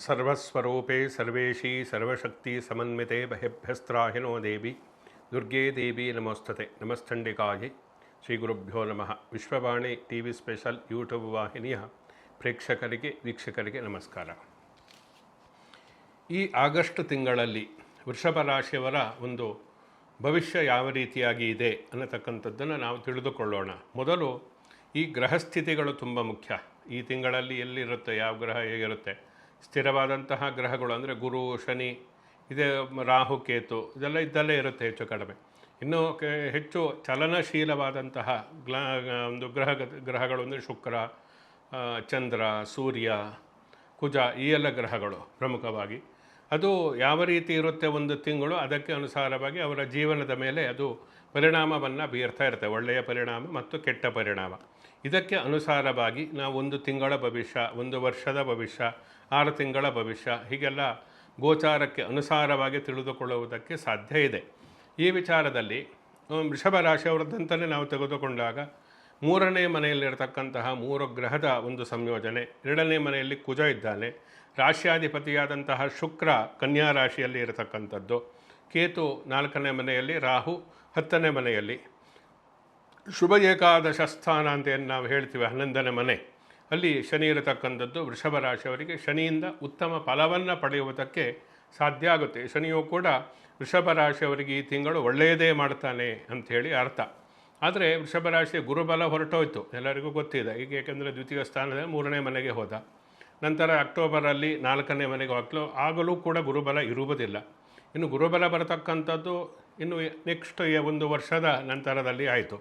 ಸರ್ವಸ್ವರೂಪೇ ಸರ್ವೇಶಿ ಸರ್ವಶಕ್ತಿ ಸಮನ್ವಿತೆ ಬಹಿಭ್ಯಸ್ತ್ರಾಹಿನೋ ದೇವಿ ದುರ್ಗೇ ದೇವಿ ನಮೋಸ್ತತೆ ನಮಸ್ತಂಡಿಕಾಯಿ ಶ್ರೀ ಗುರುಭ್ಯೋ ನಮಃ. Vishwavani TV special YouTube ವಾಹಿನಿಯ ಪ್ರೇಕ್ಷಕರಿಗೆ ವೀಕ್ಷಕರಿಗೆ ನಮಸ್ಕಾರ. ಈ ಆಗಸ್ಟ್ ತಿಂಗಳಲ್ಲಿ ವೃಷಭ ರಾಶಿಯವರ ಒಂದು ಭವಿಷ್ಯ ಯಾವ ರೀತಿಯಾಗಿ ಇದೆ ಅನ್ನತಕ್ಕಂಥದ್ದನ್ನು ನಾವು ತಿಳಿದುಕೊಳ್ಳೋಣ. ಮೊದಲು ಈ ಗ್ರಹಸ್ಥಿತಿಗಳು ತುಂಬ ಮುಖ್ಯ. ಈ ತಿಂಗಳಲ್ಲಿ ಎಲ್ಲಿರುತ್ತೆ, ಯಾವ ಗ್ರಹ ಹೇಗಿರುತ್ತೆ, ಸ್ಥಿರವಾದಂತಹ ಗ್ರಹಗಳು ಅಂದರೆ ಗುರು, ಶನಿ, ಇದೇ ರಾಹು, ಕೇತು ಇದೆಲ್ಲ ಇದ್ದಲ್ಲೇ ಇರುತ್ತೆ ಹೆಚ್ಚು ಕಡಿಮೆ. ಇನ್ನೂ ಹೆಚ್ಚು ಚಲನಶೀಲವಾದಂತಹ ಒಂದು ಗ್ರಹಗಳು ಅಂದರೆ ಶುಕ್ರ, ಚಂದ್ರ, ಸೂರ್ಯ, ಕುಜ, ಈ ಎಲ್ಲ ಗ್ರಹಗಳು ಪ್ರಮುಖವಾಗಿ. ಅದು ಯಾವ ರೀತಿ ಇರುತ್ತೆ ಒಂದು ತಿಂಗಳು, ಅದಕ್ಕೆ ಅನುಸಾರವಾಗಿ ಅವರ ಜೀವನದ ಮೇಲೆ ಅದು ಪರಿಣಾಮವನ್ನು ಬೀರ್ತಾ ಇರುತ್ತೆ, ಒಳ್ಳೆಯ ಪರಿಣಾಮ ಮತ್ತು ಕೆಟ್ಟ ಪರಿಣಾಮ. ಇದಕ್ಕೆ ಅನುಸಾರವಾಗಿ ನಾವು ಒಂದು ತಿಂಗಳ ಭವಿಷ್ಯ, ಒಂದು ವರ್ಷದ ಭವಿಷ್ಯ, 6 ತಿಂಗಳ ಭವಿಷ್ಯ ಹೀಗೆಲ್ಲ ಗೋಚಾರಕ್ಕೆ ಅನುಸಾರವಾಗಿ ತಿಳಿದುಕೊಳ್ಳುವುದಕ್ಕೆ ಸಾಧ್ಯ ಇದೆ. ಈ ವಿಚಾರದಲ್ಲಿ ವೃಷಭ ರಾಶಿಯವರದ್ದಂತಲೇ ನಾವು ತೆಗೆದುಕೊಂಡಾಗ 3ನೇ ಮನೆಯಲ್ಲಿರತಕ್ಕಂತಹ 3 ಗ್ರಹದ ಒಂದು ಸಂಯೋಜನೆ. 2ನೇ ಮನೆಯಲ್ಲಿ ಕುಜ ಇದ್ದಾನೆ, ರಾಶ್ಯಾಧಿಪತಿಯಾದಂತಹ ಶುಕ್ರ ಕನ್ಯಾ ರಾಶಿಯಲ್ಲಿ ಇರತಕ್ಕಂಥದ್ದು, ಕೇತು 4ನೇ ಮನೆಯಲ್ಲಿ, ರಾಹು 10ನೇ ಮನೆಯಲ್ಲಿ, ಶುಭ ಏಕಾದಶ ಸ್ಥಾನ ಅಂತ ಏನು ನಾವು ಹೇಳ್ತೀವಿ 11ನೇ ಮನೆ, ಅಲ್ಲಿ ಶನಿ ಇರತಕ್ಕಂಥದ್ದು. ವೃಷಭ ರಾಶಿಯವರಿಗೆ ಶನಿಯಿಂದ ಉತ್ತಮ ಫಲವನ್ನು ಪಡೆಯುವುದಕ್ಕೆ ಸಾಧ್ಯ ಆಗುತ್ತೆ. ಶನಿಯು ಕೂಡ ವೃಷಭ ರಾಶಿಯವರಿಗೆ ಈ ತಿಂಗಳು ಒಳ್ಳೆಯದೇ ಮಾಡ್ತಾನೆ ಅಂಥೇಳಿ ಅರ್ಥ. ಆದರೆ ವೃಷಭ ರಾಶಿಯ ಗುರುಬಲ ಹೊರಟೋಯ್ತು, ಎಲ್ಲರಿಗೂ ಗೊತ್ತಿದೆ. ಈಗ ಏಕೆಂದರೆ ದ್ವಿತೀಯ ಸ್ಥಾನದಲ್ಲಿ 3ನೇ ಮನೆಗೆ ಹೋದ. ನಂತರ ಅಕ್ಟೋಬರಲ್ಲಿ 4ನೇ ಮನೆಗೆ ಆಗಲೂ ಕೂಡ ಗುರುಬಲ ಇರುವುದಿಲ್ಲ. ಇನ್ನು ಗುರುಬಲ ಬರತಕ್ಕಂಥದ್ದು ಇನ್ನು ನೆಕ್ಸ್ಟ್ 1 ವರ್ಷದ ನಂತರದಲ್ಲಿ ಆಯಿತು.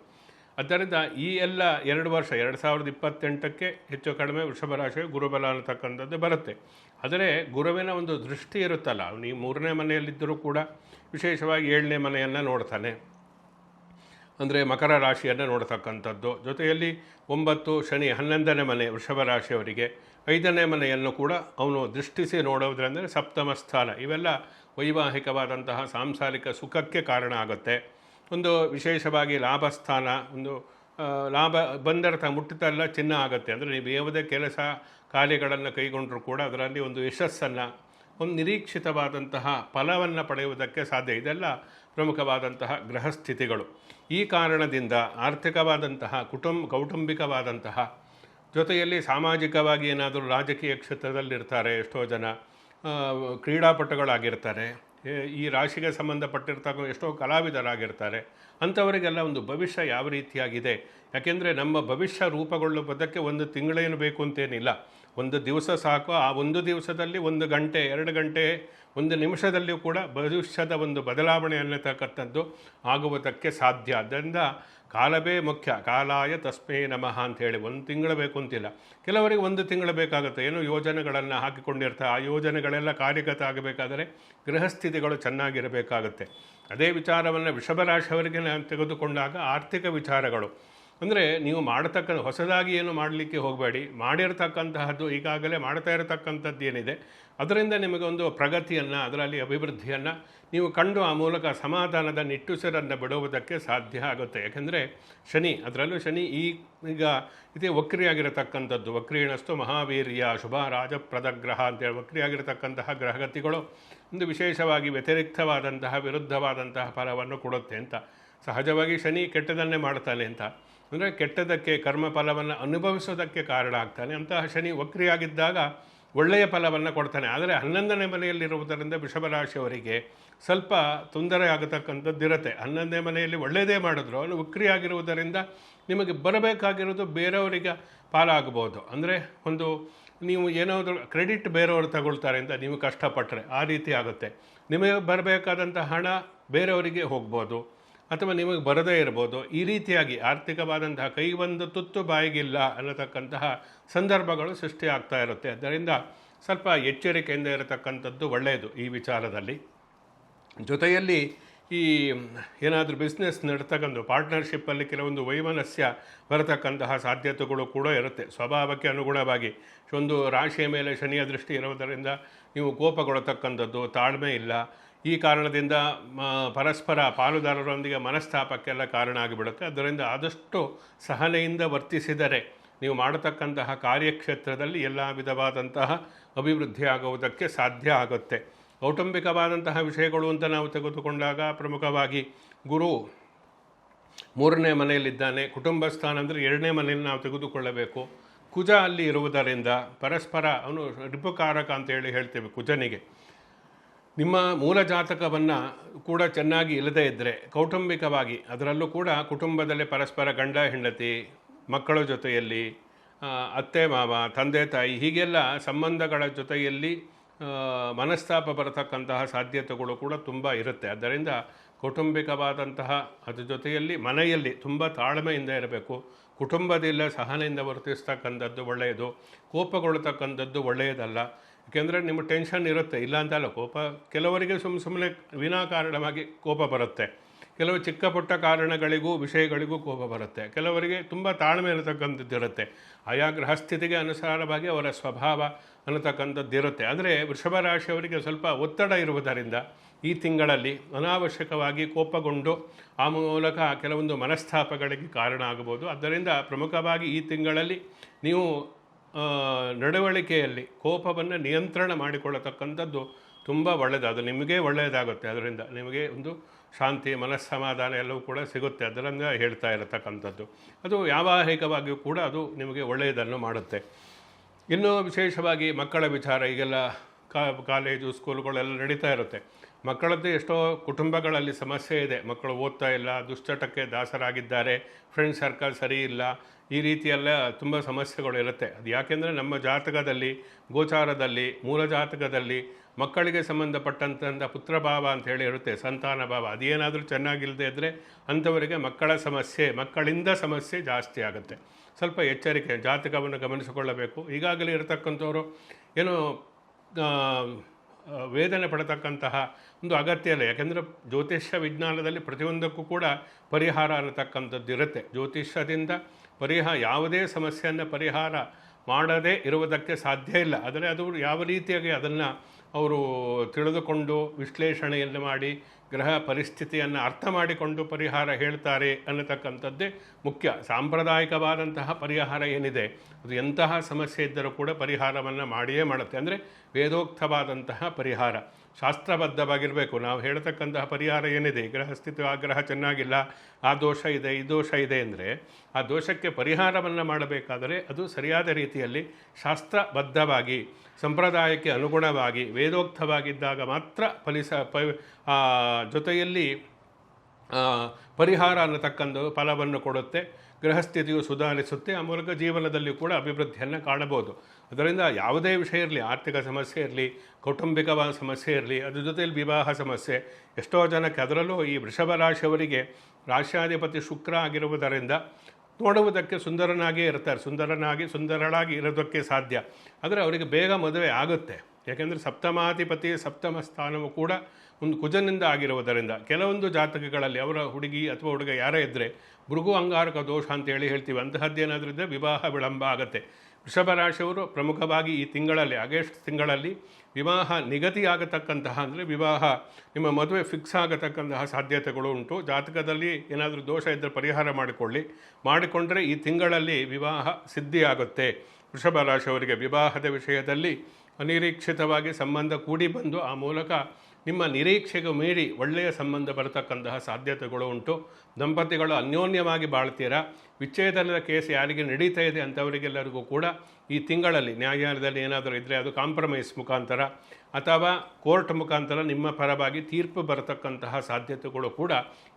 ಆದ್ದರಿಂದ ಈ ಎಲ್ಲ 2 ವರ್ಷ 2028ಕ್ಕೆ ಹೆಚ್ಚು ಕಡಿಮೆ ವೃಷಭ ರಾಶಿಯ ಗುರುಬಲ ಅನ್ನತಕ್ಕಂಥದ್ದು ಬರುತ್ತೆ. ಆದರೆ ಗುರುವಿನ ಒಂದು ದೃಷ್ಟಿ ಇರುತ್ತಲ್ಲ, ನೀವು 3ನೇ ಮನೆಯಲ್ಲಿದ್ದರೂ ಕೂಡ ವಿಶೇಷವಾಗಿ 7ನೇ ಮನೆಯನ್ನು ನೋಡ್ತಾನೆ, ಅಂದರೆ ಮಕರ ರಾಶಿಯನ್ನು ನೋಡ್ತಕ್ಕಂಥದ್ದು. ಜೊತೆಯಲ್ಲಿ 9 ಶನಿ 11ನೇ ಮನೆ ವೃಷಭ ರಾಶಿಯವರಿಗೆ, 5ನೇ ಮನೆಯನ್ನು ಕೂಡ ಅವನು ದೃಷ್ಟಿಸಿ ನೋಡೋದ್ರಂದರೆ ಸಪ್ತಮ ಸ್ಥಾನ. ಇವೆಲ್ಲ ವೈವಾಹಿಕವಾದಂತಹ ಸಾಂಸಾರಿಕ ಸುಖಕ್ಕೆ ಕಾರಣ ಆಗುತ್ತೆ. ಒಂದು ವಿಶೇಷವಾಗಿ ಲಾಭಸ್ಥಾನ, ಒಂದು ಲಾಭ ಬಂದರ್ಥ ಮುಟ್ಟಿತೆಲ್ಲ ಚಿನ್ನ ಆಗುತ್ತೆ. ಅಂದರೆ ನೀವು ಯಾವುದೇ ಕೆಲಸ ಕಾರ್ಯಗಳನ್ನು ಕೈಗೊಂಡರೂ ಕೂಡ ಅದರಲ್ಲಿ ಒಂದು ಯಶಸ್ಸನ್ನು, ಒಂದು ನಿರೀಕ್ಷಿತವಾದಂತಹ ಫಲವನ್ನು ಪಡೆಯುವುದಕ್ಕೆ ಸಾಧ್ಯ. ಇದೆಲ್ಲ ಪ್ರಮುಖವಾದಂತಹ ಗ್ರಹಸ್ಥಿತಿಗಳು. ಈ ಕಾರಣದಿಂದ ಆರ್ಥಿಕವಾದಂತಹ ಕೌಟುಂಬಿಕವಾದಂತಹ, ಜೊತೆಯಲ್ಲಿ ಸಾಮಾಜಿಕವಾಗಿ ಏನಾದರೂ ರಾಜಕೀಯ ಕ್ಷೇತ್ರದಲ್ಲಿರ್ತಾರೆ, ಎಷ್ಟೋ ಜನ ಕ್ರೀಡಾಪಟುಗಳಾಗಿರ್ತಾರೆ, ಈ ರಾಶಿಗೆ ಸಂಬಂಧಪಟ್ಟಿರ್ತಕ್ಕ ಎಷ್ಟೋ ಕಲಾವಿದರಾಗಿರ್ತಾರೆ. ಅಂಥವರಿಗೆಲ್ಲ ಒಂದು ಭವಿಷ್ಯ ಯಾವ ರೀತಿಯಾಗಿದೆ, ಯಾಕೆಂದರೆ ನಮ್ಮ ಭವಿಷ್ಯ ರೂಪುಗೊಳ್ಳುವುದಕ್ಕೆ 1 ತಿಂಗಳೇನು ಬೇಕು ಅಂತೇನಿಲ್ಲ, 1 ದಿವಸ ಸಾಕು. ಆ 1 ದಿವಸದಲ್ಲಿ 1 ಗಂಟೆ 2 ಗಂಟೆ 1 ನಿಮಿಷದಲ್ಲಿಯೂ ಕೂಡ ಭವಿಷ್ಯದ ಒಂದು ಬದಲಾವಣೆ ಅನ್ನತಕ್ಕಂಥದ್ದು ಆಗುವುದಕ್ಕೆ ಸಾಧ್ಯ. ಆದ್ದರಿಂದ ಕಾಲವೇ ಮುಖ್ಯ. ಕಾಲಾಯ ತಸ್ಮೈ ನಮಃ ಅಂಥೇಳಿ 1 ತಿಂಗಳು ಬೇಕು ಅಂತಿಲ್ಲ. ಕೆಲವರಿಗೆ 1 ತಿಂಗಳು ಬೇಕಾಗುತ್ತೆ, ಏನೋ ಯೋಜನೆಗಳನ್ನು ಹಾಕಿಕೊಂಡಿರ್ತಾರೆ. ಆ ಯೋಜನೆಗಳೆಲ್ಲ ಕಾರ್ಯಗತ ಆಗಬೇಕಾದರೆ ಗೃಹಸ್ಥಿತಿಗಳು ಚೆನ್ನಾಗಿರಬೇಕಾಗುತ್ತೆ. ಅದೇ ವಿಚಾರವನ್ನು ವೃಷಭ ರಾಶಿಯವರಿಗೆ ನಾನು ತೆಗೆದುಕೊಂಡಾಗ ಆರ್ಥಿಕ ವಿಚಾರಗಳು, ಅಂದರೆ ನೀವು ಮಾಡತಕ್ಕಂಥ ಹೊಸದಾಗಿ ಏನು ಮಾಡಲಿಕ್ಕೆ ಹೋಗಬೇಡಿ. ಮಾಡಿರ್ತಕ್ಕಂತಹದ್ದು ಈಗಾಗಲೇ ಮಾಡ್ತಾ ಇರತಕ್ಕಂಥದ್ದು ಏನಿದೆ ಅದರಿಂದ ನಿಮಗೆ ಒಂದು ಪ್ರಗತಿಯನ್ನು, ಅದರಲ್ಲಿ ಅಭಿವೃದ್ಧಿಯನ್ನು ನೀವು ಕಂಡು ಆ ಮೂಲಕ ಸಮಾಧಾನದ ನಿಟ್ಟುಸಿರನ್ನು ಬಿಡುವುದಕ್ಕೆ ಸಾಧ್ಯ ಆಗುತ್ತೆ. ಯಾಕೆಂದರೆ ಶನಿ, ಅದರಲ್ಲೂ ಶನಿ ಈಗ ಇದೇ ವಕ್ರಿಯಾಗಿರತಕ್ಕಂಥದ್ದು. ವಕ್ರೀಣಸ್ತು ಮಹಾವೀರ್ಯ ಶುಭ ರಾಜಪ್ರದ ಗ್ರಹ ಅಂತೇಳಿ ವಕ್ರಿಯಾಗಿರತಕ್ಕಂತಹ ಗ್ರಹಗತಿಗಳು ಒಂದು ವಿಶೇಷವಾಗಿ ವ್ಯತಿರಿಕ್ತವಾದಂತಹ ವಿರುದ್ಧವಾದಂತಹ ಫಲವನ್ನು ಕೊಡುತ್ತೆ ಅಂತ. ಸಹಜವಾಗಿ ಶನಿ ಕೆಟ್ಟದನ್ನೇ ಮಾಡ್ತಾನೆ ಅಂತ, ಅಂದರೆ ಕೆಟ್ಟದಕ್ಕೆ ಕರ್ಮಫಲವನ್ನು ಅನುಭವಿಸೋದಕ್ಕೆ ಕಾರಣ ಆಗ್ತಾನೆ. ಅಂತಹ ಶನಿ ವಕ್ರಿಯಾಗಿದ್ದಾಗ ಒಳ್ಳೆಯ ಫಲವನ್ನು ಕೊಡ್ತಾನೆ. ಆದರೆ 11ನೇ ಮನೆಯಲ್ಲಿರುವುದರಿಂದ ವೃಷಭ ರಾಶಿಯವರಿಗೆ ಸ್ವಲ್ಪ ತೊಂದರೆ ಆಗತಕ್ಕಂಥದ್ದಿರುತ್ತೆ. 11ನೇ ಮನೆಯಲ್ಲಿ ಒಳ್ಳೆಯದೇ ಮಾಡಿದ್ರು ಅವನು ವಕ್ರಿಯಾಗಿರುವುದರಿಂದ ನಿಮಗೆ ಬರಬೇಕಾಗಿರೋದು ಬೇರೆಯವರಿಗೆ ಪಾಲಾಗಬಹುದು. ಅಂದರೆ ಒಂದು ನೀವು ಏನಾದರೂ ಕ್ರೆಡಿಟ್ ಬೇರೆಯವರು ತಗೊಳ್ತಾರೆ ಅಂತ ನೀವು ಕಷ್ಟಪಟ್ಟರೆ ಆ ರೀತಿ ಆಗುತ್ತೆ. ನಿಮಗೆ ಬರಬೇಕಾದಂಥ ಹಣ ಬೇರೆಯವರಿಗೆ ಹೋಗ್ಬೋದು, ಅಥವಾ ನಿಮಗೆ ಬರದೇ ಇರ್ಬೋದು. ಈ ರೀತಿಯಾಗಿ ಆರ್ಥಿಕವಾದಂತಹ ಕೈ ಒಂದು ತುತ್ತು ಬಾಯಿಗಿಲ್ಲ ಅನ್ನತಕ್ಕಂತಹ ಸಂದರ್ಭಗಳು ಸೃಷ್ಟಿ ಆಗ್ತಾ ಇರುತ್ತೆ. ಅದರಿಂದ ಸ್ವಲ್ಪ ಎಚ್ಚರಿಕೆಯಿಂದ ಇರತಕ್ಕಂಥದ್ದು ಒಳ್ಳೆಯದು ಈ ವಿಚಾರದಲ್ಲಿ. ಜೊತೆಯಲ್ಲಿ ಈ ಏನಾದರೂ ಬಿಸ್ನೆಸ್ ನಡ್ತಕ್ಕಂಥ ಪಾರ್ಟ್ನರ್ಶಿಪ್ಪಲ್ಲಿ ಕೆಲವೊಂದು ವೈಮನಸ್ಯ ಬರತಕ್ಕಂತಹ ಸಾಧ್ಯತೆಗಳು ಕೂಡ ಇರುತ್ತೆ. ಸ್ವಭಾವಕ್ಕೆ ಅನುಗುಣವಾಗಿ ಒಂದು ರಾಶಿಯ ಮೇಲೆ ಶನಿಯ ದೃಷ್ಟಿ ಇರುವುದರಿಂದ ನೀವು ಕೋಪಗೊಳ್ಳತಕ್ಕಂಥದ್ದು, ತಾಳ್ಮೆ ಇಲ್ಲ, ಈ ಕಾರಣದಿಂದ ಪರಸ್ಪರ ಪಾಲುದಾರರೊಂದಿಗೆ ಮನಸ್ತಾಪಕ್ಕೆಲ್ಲ ಕಾರಣ ಆಗಿಬಿಡುತ್ತೆ. ಅದರಿಂದ ಆದಷ್ಟು ಸಹನೆಯಿಂದ ವರ್ತಿಸಿದರೆ ನೀವು ಮಾಡತಕ್ಕಂತಹ ಕಾರ್ಯಕ್ಷೇತ್ರದಲ್ಲಿ ಎಲ್ಲ ವಿಧವಾದಂತಹ ಅಭಿವೃದ್ಧಿ ಆಗುವುದಕ್ಕೆ ಸಾಧ್ಯ ಆಗುತ್ತೆ. ಕೌಟುಂಬಿಕವಾದಂತಹ ವಿಷಯಗಳು ಅಂತ ನಾವು ತೆಗೆದುಕೊಂಡಾಗ ಪ್ರಮುಖವಾಗಿ ಗುರು 3ನೇ ಮನೆಯಲ್ಲಿದ್ದಾನೆ. ಕುಟುಂಬ ಸ್ಥಾನ ಅಂದರೆ 2ನೇ ಮನೆಯಲ್ಲಿ ನಾವು ತೆಗೆದುಕೊಳ್ಳಬೇಕು. ಕುಜ ಅಲ್ಲಿ ಇರುವುದರಿಂದ ಪರಸ್ಪರ ಅವನು ರಿಪುಕಾರಕ ಅಂತೇಳಿ ಹೇಳ್ತೇವೆ ಕುಜನಿಗೆ. ನಿಮ್ಮ ಮೂಲ ಜಾತಕವನ್ನು ಕೂಡ ಚೆನ್ನಾಗಿ ಇಲ್ಲದೇ ಇದ್ದರೆ ಕೌಟುಂಬಿಕವಾಗಿ ಅದರಲ್ಲೂ ಕೂಡ ಕುಟುಂಬದಲ್ಲಿ ಪರಸ್ಪರ ಗಂಡ ಹೆಂಡತಿ, ಮಕ್ಕಳ ಜೊತೆಯಲ್ಲಿ, ಅತ್ತೆ ಮಾವ, ತಂದೆ ತಾಯಿ, ಹೀಗೆಲ್ಲ ಸಂಬಂಧಗಳ ಜೊತೆಯಲ್ಲಿ ಮನಸ್ತಾಪ ಬರತಕ್ಕಂತಹ ಸಾಧ್ಯತೆಗಳು ಕೂಡ ತುಂಬ ಇರುತ್ತೆ. ಆದ್ದರಿಂದ ಕೌಟುಂಬಿಕವಾದಂತಹ ಅದ್ರ ಜೊತೆಯಲ್ಲಿ ಮನೆಯಲ್ಲಿ ತುಂಬ ತಾಳ್ಮೆಯಿಂದ ಇರಬೇಕು. ಕುಟುಂಬದಿಂದ ಸಹನೆಯಿಂದ ವರ್ತಿಸ್ತಕ್ಕಂಥದ್ದು ಒಳ್ಳೆಯದು. ಕೋಪಗೊಳ್ಳತಕ್ಕಂಥದ್ದು ಒಳ್ಳೆಯದಲ್ಲ. ಏಕೆಂದರೆ ನಿಮ್ಮ ಟೆನ್ಷನ್ ಇರುತ್ತೆ, ಇಲ್ಲ ಅಂತಲ್ಲ. ಕೋಪ ಕೆಲವರಿಗೆ ಸುಮ್ಮನೆ ವಿನಾಕಾರಣವಾಗಿ ಕೋಪ ಬರುತ್ತೆ. ಕೆಲವು ಚಿಕ್ಕ ಪುಟ್ಟ ಕಾರಣಗಳಿಗೂ ವಿಷಯಗಳಿಗೂ ಕೋಪ ಬರುತ್ತೆ. ಕೆಲವರಿಗೆ ತುಂಬ ತಾಳ್ಮೆ ಅನ್ನತಕ್ಕಂಥದ್ದು ಇರುತ್ತೆ. ಆಯಾ ಗ್ರಹಸ್ಥಿತಿಗೆ ಅನುಸಾರವಾಗಿ ಅವರ ಸ್ವಭಾವ ಅನ್ನತಕ್ಕಂಥದ್ದು ಇರುತ್ತೆ. ಆದರೆ ವೃಷಭ ರಾಶಿಯವರಿಗೆ ಸ್ವಲ್ಪ ಒತ್ತಡ ಇರುವುದರಿಂದ ಈ ತಿಂಗಳಲ್ಲಿ ಅನಾವಶ್ಯಕವಾಗಿ ಕೋಪಗೊಂಡು ಆ ಮೂಲಕ ಕೆಲವೊಂದು ಮನಸ್ತಾಪಗಳಿಗೆ ಕಾರಣ ಆಗಬಹುದು. ಆದ್ದರಿಂದ ಪ್ರಮುಖವಾಗಿ ಈ ತಿಂಗಳಲ್ಲಿ ನೀವು ನಡವಳಿಕೆಯಲ್ಲಿ ಕೋಪವನ್ನು ನಿಯಂತ್ರಣ ಮಾಡಿಕೊಳ್ಳತಕ್ಕಂಥದ್ದು ತುಂಬ ಒಳ್ಳೆಯದು. ಅದು ನಿಮಗೆ ಒಳ್ಳೆಯದಾಗುತ್ತೆ. ಅದರಿಂದ ನಿಮಗೆ ಒಂದು ಶಾಂತಿ, ಮನಸ್ಸಮಾಧಾನ ಎಲ್ಲವೂ ಕೂಡ ಸಿಗುತ್ತೆ. ಅದರಿಂದ ಹೇಳ್ತಾ ಇರತಕ್ಕಂಥದ್ದು ಅದು ವ್ಯಾವಹಾರಿಕವಾಗಿಯೂ ಕೂಡ ಅದು ನಿಮಗೆ ಒಳ್ಳೆಯದನ್ನು ಮಾಡುತ್ತೆ. ಇನ್ನೂ ವಿಶೇಷವಾಗಿ ಮಕ್ಕಳ ವಿಚಾರ, ಈಗೆಲ್ಲ ಕಾಲೇಜು ಸ್ಕೂಲುಗಳೆಲ್ಲ ನಡೀತಾ ಇರುತ್ತೆ. ಮಕ್ಕಳದ್ದು ಎಷ್ಟೋ ಕುಟುಂಬಗಳಲ್ಲಿ ಸಮಸ್ಯೆ ಇದೆ. ಮಕ್ಕಳು ಓದ್ತಾ ಇಲ್ಲ, ದುಶ್ಚಟಕ್ಕೆ ದಾಸರಾಗಿದ್ದಾರೆ, ಫ್ರೆಂಡ್ ಸರ್ಕಲ್ ಸರಿ ಇಲ್ಲ, ಈ ರೀತಿಯೆಲ್ಲ ತುಂಬ ಸಮಸ್ಯೆಗಳು ಇರುತ್ತೆ. ಅದು ಯಾಕೆಂದರೆ ನಮ್ಮ ಜಾತಕದಲ್ಲಿ, ಗೋಚಾರದಲ್ಲಿ, ಮೂಲ ಜಾತಕದಲ್ಲಿ ಮಕ್ಕಳಿಗೆ ಸಂಬಂಧಪಟ್ಟಂಥ ಪುತ್ರಭಾವ ಅಂತ ಹೇಳಿ ಇರುತ್ತೆ, ಸಂತಾನ ಭಾವ. ಅದೇನಾದರೂ ಚೆನ್ನಾಗಿಲ್ಲದೆ ಇದ್ದರೆ ಅಂಥವರಿಗೆ ಮಕ್ಕಳ ಸಮಸ್ಯೆ, ಮಕ್ಕಳಿಂದ ಸಮಸ್ಯೆ ಜಾಸ್ತಿ ಆಗುತ್ತೆ. ಸ್ವಲ್ಪ ಎಚ್ಚರಿಕೆ, ಜಾತಕವನ್ನು ಗಮನಿಸಿಕೊಳ್ಳಬೇಕು. ಈಗಾಗಲೇ ಇರತಕ್ಕಂಥವರು ಏನೋ ವೇದನೆ ಪಡತಕ್ಕಂತಹ ಒಂದು ಅಗತ್ಯ ಇಲ್ಲ. ಯಾಕೆಂದರೆ ಜ್ಯೋತಿಷ್ಯ ವಿಜ್ಞಾನದಲ್ಲಿ ಪ್ರತಿಯೊಂದಕ್ಕೂ ಕೂಡ ಪರಿಹಾರ ಅನ್ನತಕ್ಕಂಥದ್ದು ಇರುತ್ತೆ. ಜ್ಯೋತಿಷ್ಯದಿಂದ ಯಾವುದೇ ಸಮಸ್ಯೆಯನ್ನು ಪರಿಹಾರ ಮಾಡದೇ ಇರುವುದಕ್ಕೆ ಸಾಧ್ಯ ಇಲ್ಲ. ಆದರೆ ಅದು ಯಾವ ರೀತಿಯಾಗಿ ಅದನ್ನು ಅವರು ತಿಳಿದುಕೊಂಡು ವಿಶ್ಲೇಷಣೆಯನ್ನು ಮಾಡಿ ಗ್ರಹ ಪರಿಸ್ಥಿತಿಯನ್ನು ಅರ್ಥ ಮಾಡಿಕೊಂಡು ಪರಿಹಾರ ಹೇಳ್ತಾರೆ ಅನ್ನತಕ್ಕಂಥದ್ದೇ ಮುಖ್ಯ. ಸಾಂಪ್ರದಾಯಿಕವಾದಂತಹ ಪರಿಹಾರ ಏನಿದೆ ಅದು ಎಂತಹ ಸಮಸ್ಯೆ ಇದ್ದರೂ ಕೂಡ ಪರಿಹಾರವನ್ನು ಮಾಡಿಯೇ ಮಾಡುತ್ತೆ. ಅಂದರೆ ವೇದೋಕ್ತವಾದಂತಹ ಪರಿಹಾರ, ಶಾಸ್ತ್ರಬದ್ಧವಾಗಿರಬೇಕು. ನಾವು ಹೇಳ್ತಕ್ಕಂತಹ ಪರಿಹಾರ ಏನಿದೆ, ಗ್ರಹಸ್ಥಿತಿ ಆ ಗ್ರಹ ಚೆನ್ನಾಗಿಲ್ಲ, ಆ ದೋಷ ಇದೆ, ಈ ದೋಷ ಇದೆ ಅಂದರೆ ಆ ದೋಷಕ್ಕೆ ಪರಿಹಾರವನ್ನು ಮಾಡಬೇಕಾದರೆ ಅದು ಸರಿಯಾದ ರೀತಿಯಲ್ಲಿ ಶಾಸ್ತ್ರಬದ್ಧವಾಗಿ, ಸಂಪ್ರದಾಯಕ್ಕೆ ಅನುಗುಣವಾಗಿ, ವೇದೋಕ್ತವಾಗಿದ್ದಾಗ ಮಾತ್ರ ಜೊತೆಯಲ್ಲಿ ಪರಿಹಾರ ಅನ್ನತಕ್ಕಂಥ ಫಲವನ್ನು ಕೊಡುತ್ತೆ. ಗೃಹಸ್ಥಿತಿಯು ಸುಧಾರಿಸುತ್ತೆ. ಆ ಮೂಲಕ ಜೀವನದಲ್ಲಿ ಕೂಡ ಅಭಿವೃದ್ಧಿಯನ್ನು ಕಾಣಬಹುದು. ಅದರಿಂದ ಯಾವುದೇ ವಿಷಯ ಇರಲಿ, ಆರ್ಥಿಕ ಸಮಸ್ಯೆ ಇರಲಿ, ಕೌಟುಂಬಿಕವಾದ ಸಮಸ್ಯೆ ಇರಲಿ, ಅದ್ರ ಜೊತೆಯಲ್ಲಿ ವಿವಾಹ ಸಮಸ್ಯೆ, ಎಷ್ಟೋ ಜನಕ್ಕೆ, ಅದರಲ್ಲೂ ಈ ವೃಷಭ ರಾಶಿಯವರಿಗೆ ರಾಶ್ಯಾಧಿಪತಿ ಶುಕ್ರ ಆಗಿರುವುದರಿಂದ ನೋಡುವುದಕ್ಕೆ ಸುಂದರನಾಗಿಯೇ ಇರ್ತಾರೆ, ಸುಂದರಳಾಗಿ ಇರೋದಕ್ಕೆ ಸಾಧ್ಯ. ಆದರೆ ಅವರಿಗೆ ಬೇಗ ಮದುವೆ ಆಗುತ್ತೆ. ಯಾಕೆಂದರೆ ಸಪ್ತಮಾಧಿಪತಿ ಸಪ್ತಮ ಸ್ಥಾನವು ಕೂಡ ಒಂದು ಕುಜನಿಂದ ಆಗಿರುವುದರಿಂದ ಕೆಲವೊಂದು ಜಾತಕಗಳಲ್ಲಿ ಅವರ ಹುಡುಗಿ ಅಥವಾ ಹುಡುಗ ಯಾರೇ ಇದ್ದರೆ ಭೃಗು ಅಂಗಾರಕ ದೋಷ ಅಂತೇಳಿ ಹೇಳ್ತೀವಿ. ಅಂತಹದ್ದೇನಾದರೂ ಇದ್ದರೆ ವಿವಾಹ ವಿಳಂಬ ಆಗುತ್ತೆ. ವೃಷಭ ರಾಶಿಯವರು ಪ್ರಮುಖವಾಗಿ ಈ ತಿಂಗಳಲ್ಲಿ, ಆಗಸ್ಟ್ ತಿಂಗಳಲ್ಲಿ ವಿವಾಹ ನಿಗದಿಯಾಗತಕ್ಕಂತಹ, ಅಂದರೆ ವಿವಾಹ ನಿಮ್ಮ ಮದುವೆ ಫಿಕ್ಸ್ ಆಗತಕ್ಕಂತಹ ಸಾಧ್ಯತೆಗಳು ಉಂಟು. ಜಾತಕದಲ್ಲಿ ಏನಾದರೂ ದೋಷ ಇದ್ದರೆ ಪರಿಹಾರ ಮಾಡಿಕೊಂಡ್ರೆ ಈ ತಿಂಗಳಲ್ಲಿ ವಿವಾಹ ಸಿದ್ಧಿಯಾಗುತ್ತೆ. ವೃಷಭ ರಾಶಿಯವರಿಗೆ ವಿವಾಹದ ವಿಷಯದಲ್ಲಿ ಅನಿರೀಕ್ಷಿತವಾಗಿ ಸಂಬಂಧ ಕೂಡಿ ಬಂದು ಆ ಮೂಲಕ ನಿಮ್ಮ ನಿರೀಕ್ಷೆಗೆ ಮೀರಿ ಒಳ್ಳೆಯ ಸಂಬಂಧ ಬರತಕ್ಕಂತಹ ಸಾಧ್ಯತೆಗಳು ಉಂಟು. ದಂಪತಿಗಳು ಅನ್ಯೋನ್ಯವಾಗಿ ಬಾಳ್ತೀರಾ. ವಿಚ್ಛೇದನದ ಕೇಸ್ ಯಾರಿಗೆ ನಡೀತಾ ಇದೆ ಅಂಥವರಿಗೆಲ್ಲರಿಗೂ ಕೂಡ ಈ ತಿಂಗಳಲ್ಲಿ ನ್ಯಾಯಾಲಯದಲ್ಲಿ ಏನಾದರೂ ಇದ್ದರೆ ಅದು ಕಾಂಪ್ರಮೈಸ್ ಮುಖಾಂತರ ಅಥವಾ ಕೋರ್ಟ್ ಮುಖಾಂತರ ನಿಮ್ಮ ಪರವಾಗಿ ತೀರ್ಪು ಬರತಕ್ಕಂತಹ ಸಾಧ್ಯತೆಗಳು ಕೂಡ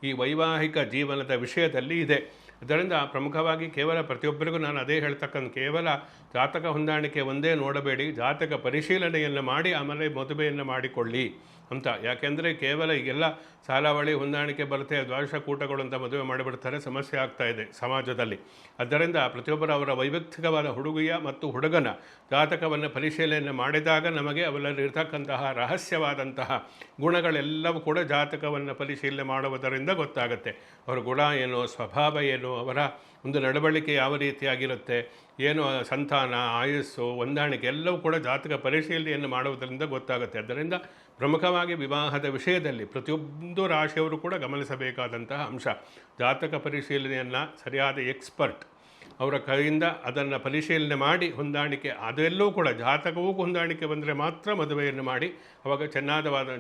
ಈ ವೈವಾಹಿಕ ಜೀವನದ ವಿಷಯದಲ್ಲಿ ಇದೆ. ಅದರಿಂದ ಪ್ರಮುಖವಾಗಿ ಕೇವಲ ಪ್ರತಿಯೊಬ್ಬರಿಗೂ ನಾನು ಅದೇ ಹೇಳ್ತಕ್ಕಂಥ, ಕೇವಲ ಜಾತಕ ಹೊಂದಾಣಿಕೆ ಒಂದೇ ನೋಡಬೇಡಿ, ಜಾತಕ ಪರಿಶೀಲನೆಯನ್ನು ಮಾಡಿ ಆಮೇಲೆ ಮದುವೆಯನ್ನು ಮಾಡಿಕೊಳ್ಳಿ ಅಂತ. ಯಾಕೆಂದರೆ ಕೇವಲ ಈಗೆಲ್ಲ ಸಾಲಾವಳಿ ಹೊಂದಾಣಿಕೆ ಬರುತ್ತೆ, ದ್ವಾದಶ ಕೂಟಗಳು ಅಂತ ಮದುವೆ ಮಾಡಿಬಿಡ್ತಾರೆ, ಸಮಸ್ಯೆ ಆಗ್ತಾ ಇದೆ ಸಮಾಜದಲ್ಲಿ. ಆದ್ದರಿಂದ ಪ್ರತಿಯೊಬ್ಬರು ಅವರ ವೈಯಕ್ತಿಕವಾದ ಹುಡುಗಿಯ ಮತ್ತು ಹುಡುಗನ ಜಾತಕವನ್ನು ಪರಿಶೀಲನೆ ಮಾಡಿದಾಗ ನಮಗೆ ಅವರಲ್ಲಿ ಇರತಕ್ಕಂತಹ ರಹಸ್ಯವಾದಂತಹ ಗುಣಗಳೆಲ್ಲವೂ ಕೂಡ ಜಾತಕವನ್ನು ಪರಿಶೀಲನೆ ಮಾಡುವುದರಿಂದ ಗೊತ್ತಾಗುತ್ತೆ. ಅವರ ಗುಣ ಏನು, ಸ್ವಭಾವ ಏನು, ಅವರ ಒಂದು ನಡವಳಿಕೆ ಯಾವ ರೀತಿಯಾಗಿರುತ್ತೆ, ಏನು ಸಂತಾನ, ಆಯಸ್ಸು, ಹೊಂದಾಣಿಕೆ ಎಲ್ಲವೂ ಕೂಡ ಜಾತಕ ಪರಿಶೀಲನೆಯನ್ನು ಮಾಡುವುದರಿಂದ ಗೊತ್ತಾಗುತ್ತೆ. ಅದರಿಂದ ಪ್ರಮುಖವಾಗಿ ವಿವಾಹದ ವಿಷಯದಲ್ಲಿ ಪ್ರತಿಯೊಂದು ರಾಶಿಯವರು ಕೂಡ ಗಮನಿಸಬೇಕಾದಂತಹ ಅಂಶ. ಜಾತಕ ಪರಿಶೀಲನೆಯನ್ನು ಸರಿಯಾದ ಎಕ್ಸ್ಪರ್ಟ್ ಅವರ ಕೈಯಿಂದ ಅದನ್ನು ಪರಿಶೀಲನೆ ಮಾಡಿ ಹೊಂದಾಣಿಕೆ, ಅದೆಲ್ಲೂ ಕೂಡ ಜಾತಕವೂ ಹೊಂದಾಣಿಕೆ ಬಂದರೆ ಮಾತ್ರ ಮದುವೆಯನ್ನು ಮಾಡಿ ಅವಾಗ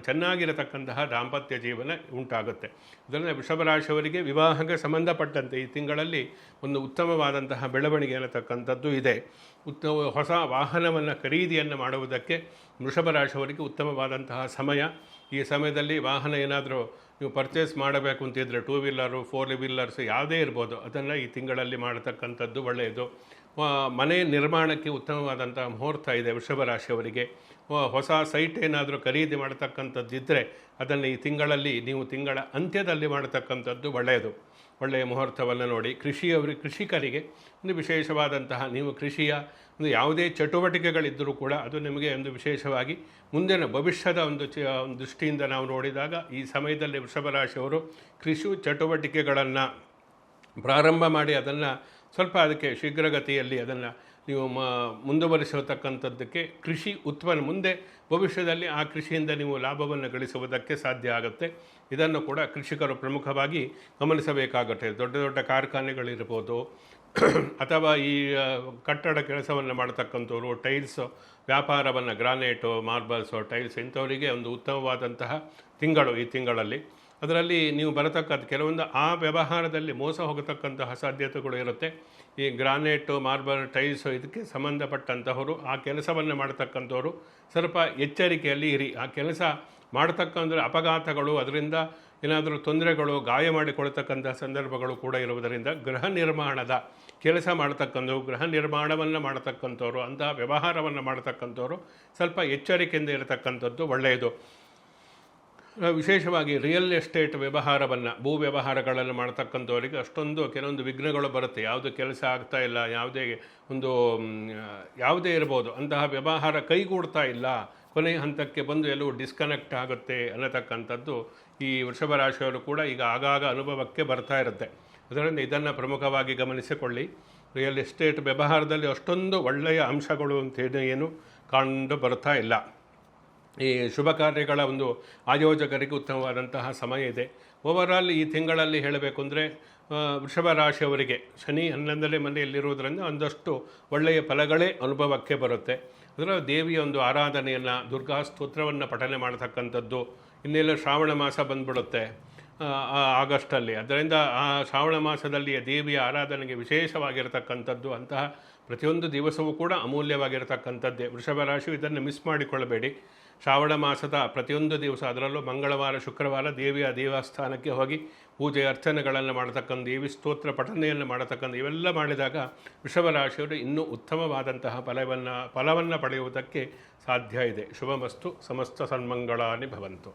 ಚೆನ್ನಾಗಿರತಕ್ಕಂತಹ ದಾಂಪತ್ಯ ಜೀವನ ಉಂಟಾಗುತ್ತೆ. ಅದರಿಂದ ವೃಷಭರಾಶಿಯವರಿಗೆ ವಿವಾಹಕ್ಕೆ ಸಂಬಂಧಪಟ್ಟಂತೆ ಈ ತಿಂಗಳಲ್ಲಿ ಒಂದು ಉತ್ತಮವಾದಂತಹ ಬೆಳವಣಿಗೆ ಅನ್ನತಕ್ಕಂಥದ್ದು ಇದೆ. ಹೊಸ ವಾಹನವನ್ನು ಖರೀದಿಯನ್ನು ಮಾಡುವುದಕ್ಕೆ ವೃಷಭರಾಶಿಯವರಿಗೆ ಉತ್ತಮವಾದಂತಹ ಸಮಯ. ಈ ಸಮಯದಲ್ಲಿ ವಾಹನ ಏನಾದರೂ ನೀವು ಪರ್ಚೇಸ್ ಮಾಡಬೇಕು ಅಂತಿದ್ರೆ 2 ವೀಲರು 4 ವೀಲರ್ಸ್ ಯಾವುದೇ ಇರ್ಬೋದು, ಅದನ್ನು ಈ ತಿಂಗಳಲ್ಲಿ ಮಾಡತಕ್ಕಂಥದ್ದು ಒಳ್ಳೆಯದು. ಮನೆ ನಿರ್ಮಾಣಕ್ಕೆ ಉತ್ತಮವಾದಂಥ ಮುಹೂರ್ತ ಇದೆ ವೃಷಭರಾಶಿಯವರಿಗೆ. ಹೊಸ ಸೈಟ್ ಏನಾದರೂ ಖರೀದಿ ಮಾಡತಕ್ಕಂಥದ್ದಿದ್ದರೆ ಅದನ್ನು ಈ ತಿಂಗಳಲ್ಲಿ ನೀವು ತಿಂಗಳ ಅಂತ್ಯದಲ್ಲಿ ಮಾಡತಕ್ಕಂಥದ್ದು ಒಳ್ಳೆಯದು. ಒಳ್ಳೆಯ ಮುಹೂರ್ತವನ್ನು ನೋಡಿ. ಕೃಷಿಕರಿಗೆ ಒಂದು ವಿಶೇಷವಾದಂತಹ, ನೀವು ಕೃಷಿಯ ಒಂದು ಯಾವುದೇ ಚಟುವಟಿಕೆಗಳಿದ್ದರೂ ಕೂಡ ಅದು ನಿಮಗೆ ಒಂದು ವಿಶೇಷವಾಗಿ ಮುಂದಿನ ಭವಿಷ್ಯದ ಒಂದು ದೃಷ್ಟಿಯಿಂದ ನಾವು ನೋಡಿದಾಗ ಈ ಸಮಯದಲ್ಲಿ ವೃಷಭರಾಶಿಯವರು ಕೃಷಿ ಚಟುವಟಿಕೆಗಳನ್ನು ಪ್ರಾರಂಭ ಮಾಡಿ ಅದನ್ನು ಸ್ವಲ್ಪ ಅದಕ್ಕೆ ಶೀಘ್ರಗತಿಯಲ್ಲಿ ಅದನ್ನು ನೀವು ಮುಂದುವರಿಸತಕ್ಕಂಥದ್ದಕ್ಕೆ ಕೃಷಿ ಉತ್ಪನ್ನ ಮುಂದೆ ಭವಿಷ್ಯದಲ್ಲಿ ಆ ಕೃಷಿಯಿಂದ ನೀವು ಲಾಭವನ್ನು ಗಳಿಸುವುದಕ್ಕೆ ಸಾಧ್ಯ ಆಗುತ್ತೆ. ಇದನ್ನು ಕೂಡ ಕೃಷಿಕರು ಪ್ರಮುಖವಾಗಿ ಗಮನಿಸಬೇಕಾಗುತ್ತೆ. ದೊಡ್ಡ ದೊಡ್ಡ ಕಾರ್ಖಾನೆಗಳಿರ್ಬೋದು ಅಥವಾ ಈ ಕಟ್ಟಡ ಕೆಲಸವನ್ನು ಮಾಡತಕ್ಕಂಥವ್ರು, ಟೈಲ್ಸ್ ವ್ಯಾಪಾರವನ್ನು, ಗ್ರಾನೈಟು, ಮಾರ್ಬಲ್ಸು, ಟೈಲ್ಸ್ ಇಂಥವರಿಗೆ ಒಂದು ಉತ್ತಮವಾದಂತಹ ತಿಂಗಳು ಈ ತಿಂಗಳಲ್ಲಿ. ಅದರಲ್ಲಿ ನೀವು ಬರತಕ್ಕಂಥ ಕೆಲವೊಂದು ಆ ವ್ಯವಹಾರದಲ್ಲಿ ಮೋಸ ಹೋಗತಕ್ಕಂತಹ ಸಾಧ್ಯತೆಗಳು ಇರುತ್ತೆ. ಈ ಗ್ರಾನೈಟು, ಮಾರ್ಬಲ್, ಟೈಲ್ಸು ಇದಕ್ಕೆ ಸಂಬಂಧಪಟ್ಟಂತಹವರು, ಆ ಕೆಲಸವನ್ನು ಮಾಡತಕ್ಕಂಥವರು ಸ್ವಲ್ಪ ಎಚ್ಚರಿಕೆಯಲ್ಲಿ ಇರಿ. ಆ ಕೆಲಸ ಮಾಡತಕ್ಕಂಥ ಅಪಘಾತಗಳು, ಅದರಿಂದ ಏನಾದರೂ ತೊಂದರೆಗಳು, ಗಾಯ ಮಾಡಿಕೊಳ್ತಕ್ಕಂಥ ಸಂದರ್ಭಗಳು ಕೂಡ ಇರುವುದರಿಂದ ಗೃಹ ನಿರ್ಮಾಣದ ಕೆಲಸ ಮಾಡ್ತಕ್ಕಂಥವ್ರು, ಗೃಹ ನಿರ್ಮಾಣವನ್ನು ಮಾಡತಕ್ಕಂಥವ್ರು, ಅಂತಹ ವ್ಯವಹಾರವನ್ನು ಮಾಡತಕ್ಕಂಥವ್ರು ಸ್ವಲ್ಪ ಎಚ್ಚರಿಕೆಯಿಂದ ಇರತಕ್ಕಂಥದ್ದು ಒಳ್ಳೆಯದು. ವಿಶೇಷವಾಗಿ ರಿಯಲ್ ಎಸ್ಟೇಟ್ ವ್ಯವಹಾರವನ್ನು, ಭೂ ವ್ಯವಹಾರಗಳನ್ನು ಮಾಡ್ತಕ್ಕಂಥವರಿಗೆ ಅಷ್ಟೊಂದು ಕೆಲವೊಂದು ವಿಘ್ನಗಳು ಬರುತ್ತೆ. ಯಾವುದು ಕೆಲಸ ಆಗ್ತಾ ಇಲ್ಲ, ಯಾವುದೇ ಇರ್ಬೋದು, ಅಂತಹ ವ್ಯವಹಾರ ಕೈಗೂಡ್ತಾ ಇಲ್ಲ, ಕೊನೆಯ ಹಂತಕ್ಕೆ ಬಂದು ಎಲ್ಲವೂ ಡಿಸ್ಕನೆಕ್ಟ್ ಆಗುತ್ತೆ ಅನ್ನತಕ್ಕಂಥದ್ದು ಈ ವೃಷಭ ರಾಶಿಯವರು ಕೂಡ ಈಗ ಆಗಾಗ ಅನುಭವಕ್ಕೆ ಬರ್ತಾ ಇರುತ್ತೆ. ಅದರಿಂದ ಇದನ್ನು ಪ್ರಮುಖವಾಗಿ ಗಮನಿಸಿಕೊಳ್ಳಿ. ರಿಯಲ್ ಎಸ್ಟೇಟ್ ವ್ಯವಹಾರದಲ್ಲಿ ಅಷ್ಟೊಂದು ಒಳ್ಳೆಯ ಅಂಶಗಳು ಅಂತೇಳಿ ಏನು ಕಂಡು ಬರ್ತಾ ಇಲ್ಲ. ಈ ಶುಭ ಕಾರ್ಯಗಳ ಒಂದು ಆಯೋಜಕರಿಗೆ ಉತ್ತಮವಾದಂತಹ ಸಮಯ ಇದೆ. ಓವರಾಲ್ ಈ ತಿಂಗಳಲ್ಲಿ ಹೇಳಬೇಕು ಅಂದರೆ ವೃಷಭ ರಾಶಿಯವರಿಗೆ ಶನಿ 11ನೇ ಮನೆಯಲ್ಲಿರುವುದರಿಂದ ಒಂದಷ್ಟು ಒಳ್ಳೆಯ ಫಲಗಳೇ ಅನುಭವಕ್ಕೆ ಬರುತ್ತೆ. ಅದರ ದೇವಿಯ ಒಂದು ಆರಾಧನೆಯನ್ನು, ದುರ್ಗಾ ಸ್ತೋತ್ರವನ್ನು ಪಠನೆ ಮಾಡತಕ್ಕಂಥದ್ದು. ಇನ್ನೆಲ್ಲ ಶ್ರಾವಣ ಮಾಸ ಬಂದ್ಬಿಡುತ್ತೆ ಆಗಸ್ಟಲ್ಲಿ. ಅದರಿಂದ ಆ ಶ್ರಾವಣ ಮಾಸದಲ್ಲಿ ದೇವಿಯ ಆರಾಧನೆಗೆ ವಿಶೇಷವಾಗಿರತಕ್ಕಂಥದ್ದು. ಅಂತಹ ಪ್ರತಿಯೊಂದು ದಿವಸವೂ ಕೂಡ ಅಮೂಲ್ಯವಾಗಿರತಕ್ಕಂಥದ್ದೇ. ವೃಷಭ ರಾಶಿ ಇದನ್ನು ಮಿಸ್ ಮಾಡಿಕೊಳ್ಳಬೇಡಿ. ಶ್ರಾವಣ ಮಾಸದ ಪ್ರತಿಯೊಂದು ದಿವಸ, ಅದರಲ್ಲೂ ಮಂಗಳವಾರ, ಶುಕ್ರವಾರ ದೇವಿಯ ದೇವಸ್ಥಾನಕ್ಕೆ ಹೋಗಿ ಪೂಜೆ ಅರ್ಚನೆಗಳನ್ನು ಮಾಡತಕ್ಕಂಥ, ದೇವಿ ಸ್ತೋತ್ರ ಪಠನೆಯನ್ನು ಮಾಡತಕ್ಕಂಥ ಇವೆಲ್ಲ ಮಾಡಿದಾಗ ವೃಷಭ ರಾಶಿಯವರು ಇನ್ನೂ ಉತ್ತಮವಾದಂತಹ ಫಲವನ್ನು ಪಡೆಯುವುದಕ್ಕೆ ಸಾಧ್ಯ ಇದೆ. ಶುಭಮಸ್ತು. ಸಮಸ್ತ ಸನ್ಮಂಗಳಾನಿ ಭವಂತು.